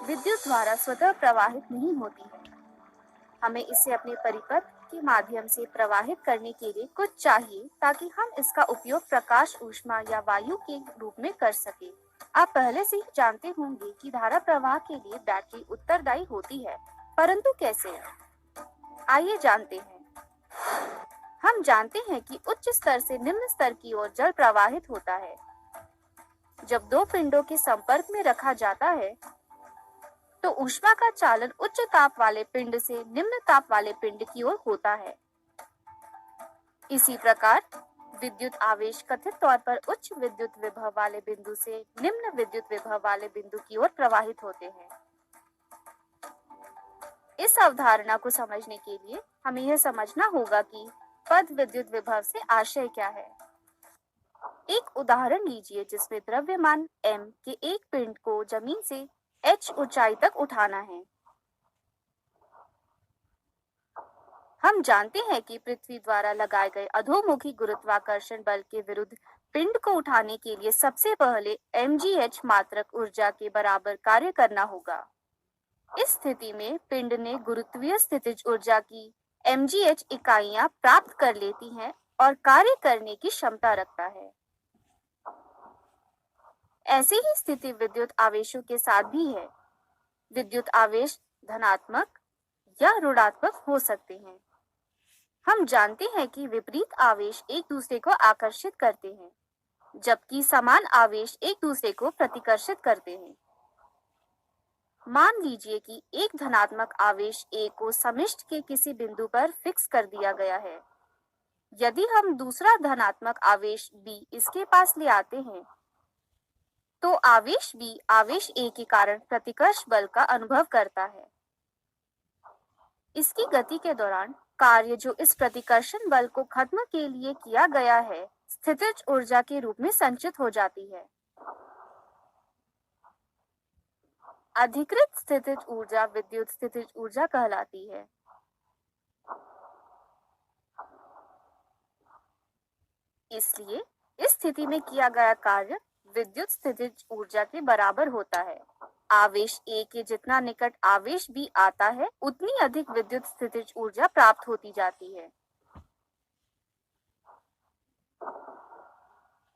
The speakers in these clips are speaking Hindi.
विद्युत द्वारा स्वतः प्रवाहित नहीं होती है। हमें इसे अपने परिपथ के माध्यम से प्रवाहित करने के लिए कुछ चाहिए ताकि हम इसका उपयोग प्रकाश, ऊष्मा या वायु के रूप में कर सके। आप पहले से ही जानते होंगे कि धारा प्रवाह के लिए बैटरी उत्तरदायी होती है, परंतु कैसे? आइए जानते हैं। हम जानते हैं कि उच्च स्तर से निम्न स्तर की ओर जल प्रवाहित होता है। जब दो पिंडों के संपर्क में रखा जाता है तो ऊष्मा का चालन उच्च ताप वाले पिंड से निम्न ताप वाले पिंड की ओर होता है। इसी प्रकार विद्युत आवेश कथित तौर पर उच्च विद्युत विभव वाले बिंदु से निम्न विद्युत विभव वाले बिंदु की ओर प्रवाहित होते हैं। इस अवधारणा को समझने के लिए हमें यह समझना होगा कि पद विद्युत विभव से आशय क्या है। एक उदाहरण लीजिए जिसमें द्रव्यमान m के एक पिंड को जमीन से h ऊंचाई तक उठाना है। हम जानते हैं कि पृथ्वी द्वारा लगाए गए अधोमुखी गुरुत्वाकर्षण बल के विरुद्ध पिंड को उठाने के लिए सबसे पहले mgh मात्रक ऊर्जा के बराबर कार्य करना होगा। इस स्थिति में पिंड ने गुरुत्वीय स्थितिज ऊर्जा की mgh इकाइयां प्राप्त कर लेती हैं और कार्य करने की क्षमता रखता है। ऐसी ही स्थिति विद्युत आवेशों के साथ भी है। विद्युत आवेश धनात्मक या ऋणात्मक हो सकते हैं। हम जानते हैं कि विपरीत आवेश एक दूसरे को आकर्षित करते हैं, जबकि समान आवेश एक दूसरे को प्रतिकर्षित करते हैं। मान लीजिए कि एक धनात्मक आवेश A को समिष्ट के किसी बिंदु पर फिक्स कर दिया गया है। यदि हम दूसरा धनात्मक आवेश B इसके पास ले आते हैं, तो आवेश B आवेश A के कारण प्रतिकर्ष बल का अनुभव करता है। इसकी गति के दौरान कार्य जो इस प्रतिकर्षण बल को खत्म के लिए किया गया है, स्थितिज ऊर्जा के रूप में संचित हो जाती है। अधिकृत स्थितिज ऊर्जा विद्युत स्थितिज ऊर्जा कहलाती है। इसलिए इस स्थिति में किया गया कार्य विद्युत स्थितिज ऊर्जा के बराबर होता है। आवेश A के जितना निकट आवेश B आता है, उतनी अधिक विद्युत स्थितिज ऊर्जा प्राप्त होती जाती है।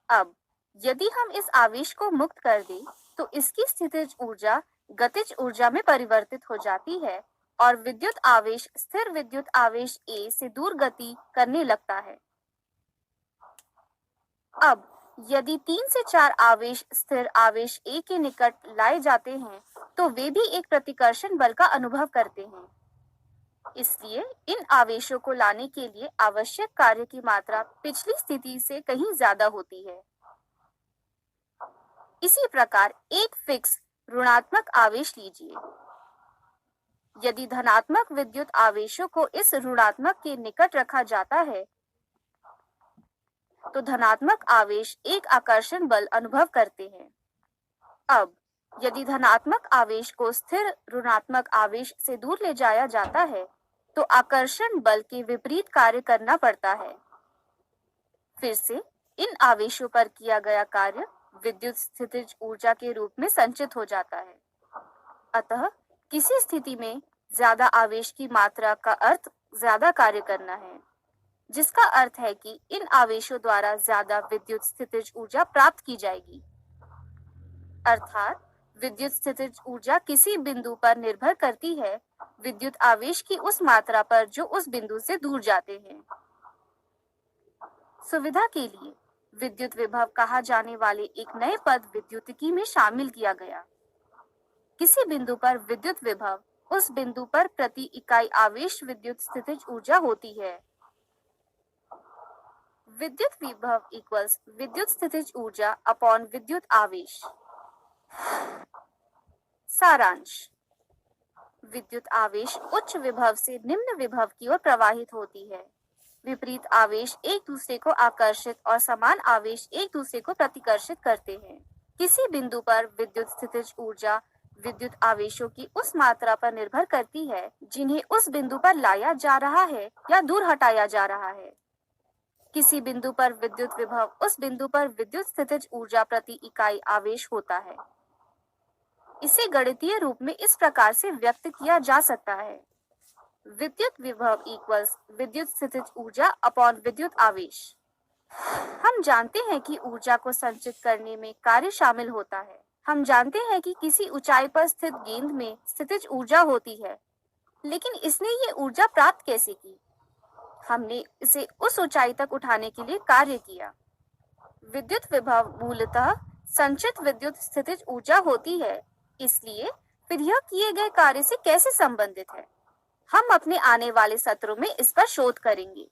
अब यदि हम इस आवेश को मुक्त कर दें, तो इसकी स्थितिज ऊर्जा गतिज ऊर्जा में परिवर्तित हो जाती है और विद्युत आवेश स्थिर विद्युत आवेश A से दूर गति करने लगता है। अब यदि 3 से 4 आवेश स्थिर आवेश A के निकट लाए जाते हैं, तो वे भी एक प्रतिकर्षण बल का अनुभव करते हैं। इसलिए इन आवेशों को लाने के लिए आवश्यक कार्य की मात्रा पिछली स्थिति से कहीं ज्यादा होती है। इसी प्रकार एक फिक्स ऋणात्मक आवेश लीजिए। यदि धनात्मक विद्युत आवेशों को इस ऋणात्मक के निकट रखा जाता है, तो धनात्मक आवेश एक आकर्षण बल अनुभव करते हैं। अब यदि धनात्मक आवेश को स्थिर ऋणात्मक आवेश से दूर ले जाया जाता है, तो आकर्षण बल के विपरीत कार्य करना पड़ता है। फिर से इन आवेशों पर किया गया कार्य विद्युत स्थितिज ऊर्जा के रूप में संचित हो जाता है। अतः किसी स्थिति में ज्यादा आवेश की मात्रा का अर्थ ज्यादा कार्य करना है, जिसका अर्थ है कि इन आवेशों द्वारा ज्यादा विद्युत स्थितिज ऊर्जा प्राप्त की जाएगी। अर्थात विद्युत स्थितिज ऊर्जा किसी बिंदु पर निर्भर करती है विद्युत आवेश की उस मात्रा पर जो उस बिंदु से दूर जाते हैं। सुविधा के लिए विद्युत विभव कहा जाने वाले एक नए पद विद्युतिकी में शामिल किया गया। किसी बिंदु पर विद्युत विभव उस बिंदु पर प्रति इकाई आवेश विद्युत स्थितिज ऊर्जा होती है। विद्युत विभव इक्वल्स विद्युत स्थितिज ऊर्जा अपॉन विद्युत आवेश। सारांश: विद्युत आवेश उच्च विभव से निम्न विभव की ओर प्रवाहित होती है। विपरीत आवेश एक दूसरे को आकर्षित और समान आवेश एक दूसरे को प्रतिकर्षित करते हैं। किसी बिंदु पर विद्युत स्थितिज ऊर्जा विद्युत आवेशों की उस मात्रा पर निर्भर करती है जिन्हें उस बिंदु पर लाया जा रहा है या दूर हटाया जा रहा है। किसी बिंदु पर विद्युत विभव उस बिंदु पर विद्युत स्थितिज ऊर्जा प्रति इकाई आवेश होता है। इसे गणितीय रूप में इस प्रकार से व्यक्त किया जा सकता है। विद्युत विभव इक्वल्स विद्युत स्थितिज ऊर्जा अपॉन विद्युत आवेश। हम जानते हैं कि ऊर्जा को संचित करने में कार्य शामिल होता है। हम जानते हैं कि किसी ऊंचाई पर स्थित गेंद में स्थितिज ऊर्जा होती है, लेकिन इसने ये ऊर्जा प्राप्त कैसे की? हमने इसे उस ऊंचाई तक उठाने के लिए कार्य किया। विद्युत विभव मूलतः संचित विद्युत स्थितिज ऊर्जा होती है, इसलिए फिर यह किए गए कार्य से कैसे संबंधित है? हम अपने आने वाले सत्रों में इस पर शोध करेंगे।